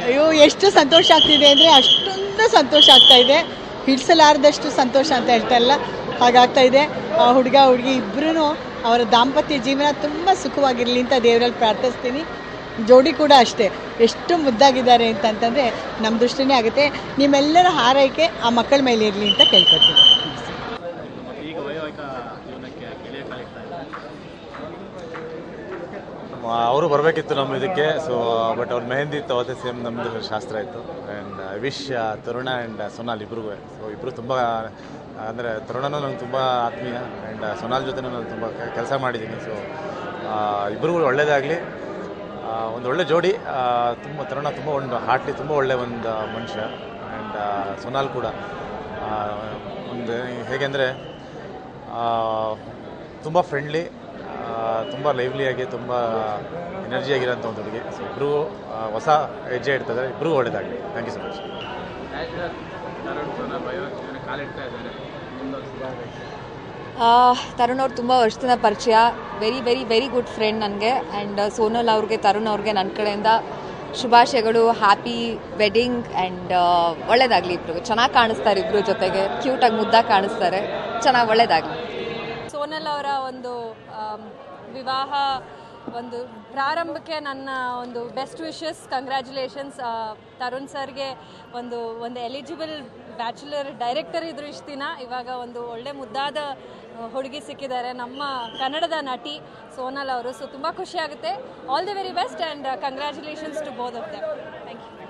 ಅಯ್ಯೋ ಎಷ್ಟು ಸಂತೋಷ ಆಗ್ತಿದೆ ಅಂದರೆ ಅಷ್ಟೊಂದು ಸಂತೋಷ ಆಗ್ತಾ ಇದೆ, ಹಿಡಿಸಲಾರದಷ್ಟು ಸಂತೋಷ ಅಂತ ಹೇಳ್ತಾ ಇಲ್ಲ, ಹಾಗಾಗ್ತಾ ಇದೆ. ಆ ಹುಡುಗ ಹುಡುಗಿ ಇಬ್ಬರೂ ಅವರ ದಾಂಪತ್ಯ ಜೀವನ ತುಂಬ ಸುಖವಾಗಿರಲಿ ಅಂತ ದೇವರಲ್ಲಿ ಪ್ರಾರ್ಥಿಸ್ತೀನಿ. ಜೋಡಿ ಕೂಡ ಅಷ್ಟೇ, ಎಷ್ಟು ಮುದ್ದಾಗಿದ್ದಾರೆ ಅಂತಂತಂದರೆ ನಮ್ಮ ದೃಷ್ಟಿನೇ ಆಗುತ್ತೆ. ನಿಮ್ಮೆಲ್ಲರ ಹಾರೈಕೆ ಆ ಮಕ್ಕಳ ಮೇಲೆ ಇರಲಿ ಅಂತ ಕೇಳ್ಕೊತೀನಿ. ಅವರು ಬರಬೇಕಿತ್ತು ನಮ್ಮ ಇದಕ್ಕೆ, ಸೊ ಬಟ್ ಅವ್ರ ಮೆಹಂದಿ ಇತ್ತು ಅವತ್ತೇ, ಸೇಮ್ ನಮ್ಮದು ಶಾಸ್ತ್ರ ಇತ್ತು. ಆ್ಯಂಡ್ ಐ ವಿಶ್ ತರುಣ ಆ್ಯಂಡ್ ಸೊನಾಲ್ ಇಬ್ರಿಗೂ. ಸೊ ಇಬ್ಬರು ತುಂಬ ಅಂದರೆ ತರುಣನೂ ನಂಗೆ ತುಂಬ ಆತ್ಮೀಯ, ಆ್ಯಂಡ್ ಸೊನಾಲ್ ಜೊತೆ ನಾನು ತುಂಬ ಕೆಲಸ ಮಾಡಿದ್ದೀನಿ. ಸೊ ಇಬ್ಬರಿಗೂ ಒಳ್ಳೆಯದಾಗಲಿ, ಒಂದು ಒಳ್ಳೆ ಜೋಡಿ. ತರುಣ ತುಂಬ ಒಂದು ಹಾರ್ಟ್ಲಿ ತುಂಬ ಒಳ್ಳೆ ಒಂದು ಮನುಷ್ಯ, ಆ್ಯಂಡ್ ಸೊನಾಲ್ ಕೂಡ ಒಂದು ಹೇಗೆಂದರೆ ತುಂಬ ಫ್ರೆಂಡ್ಲಿ, ತುಂಬ ಲೈವ್ಲಿಯಾಗಿ, ತುಂಬ ಎನರ್ಜಿ ಆಗಿರೋಂಥ ಒಂದು ಹುಡುಗಿ. ಸೊ ಇಬ್ಬರಿಗೂ ಹೊಸ ಹೆಜ್ಜೆ ಇಡ್ತದೆ, ಇಬ್ಬರಿಗೂ ಒಳ್ಳೆಯದಾಗಲಿ. Thank you so much. Tarun ಅವ್ರು ತುಂಬ ವರ್ಷದ ಪರಿಚಯ, very very very good friend ನನಗೆ. ಆ್ಯಂಡ್ ಸೋನಲ್ ಅವ್ರಿಗೆ, ತರುಣ್ ಅವ್ರಿಗೆ ನನ್ನ ಕಡೆಯಿಂದ ಶುಭಾಶಯಗಳು. ಹ್ಯಾಪಿ ವೆಡ್ಡಿಂಗ್ ಆ್ಯಂಡ್ ಒಳ್ಳೇದಾಗಲಿ. ಇಬ್ಬರು ಚೆನ್ನಾಗಿ ಕಾಣಿಸ್ತಾರೆ, ಇಬ್ಬರು ಜೊತೆಗೆ ಕ್ಯೂಟಾಗಿ ಮುದ್ದಾಗಿ ಕಾಣಿಸ್ತಾರೆ, ಚೆನ್ನಾಗಿ ಒಳ್ಳೇದಾಗಲಿ. ಸೋನಲ್ ಅವರ ಒಂದು ವಿವಾಹ ಒಂದು ಪ್ರಾರಂಭಕ್ಕೆ ನನ್ನ ಒಂದು ಬೆಸ್ಟ್ ವಿಶಸ್, ಕಂಗ್ರ್ಯಾಚುಲೇಷನ್ಸ್. ತರುಣ್ ಸರ್ಗೆ ಒಂದು ಎಲಿಜಿಬಲ್ ಬ್ಯಾಚುಲರ್ ಡೈರೆಕ್ಟರ್ ಇದ್ರು ಇಷ್ಟು ದಿನ, ಇವಾಗ ಒಂದು ಒಳ್ಳೆ ಮುದ್ದಾದ ಹುಡುಗಿ ಸಿಕ್ಕಿದ್ದಾರೆ, ನಮ್ಮ ಕನ್ನಡದ ನಟಿ ಸೋನಲ್ ಅವರು. ಸೊ ತುಂಬ ಖುಷಿಯಾಗುತ್ತೆ. All the very best and congratulations to both of them. Thank you.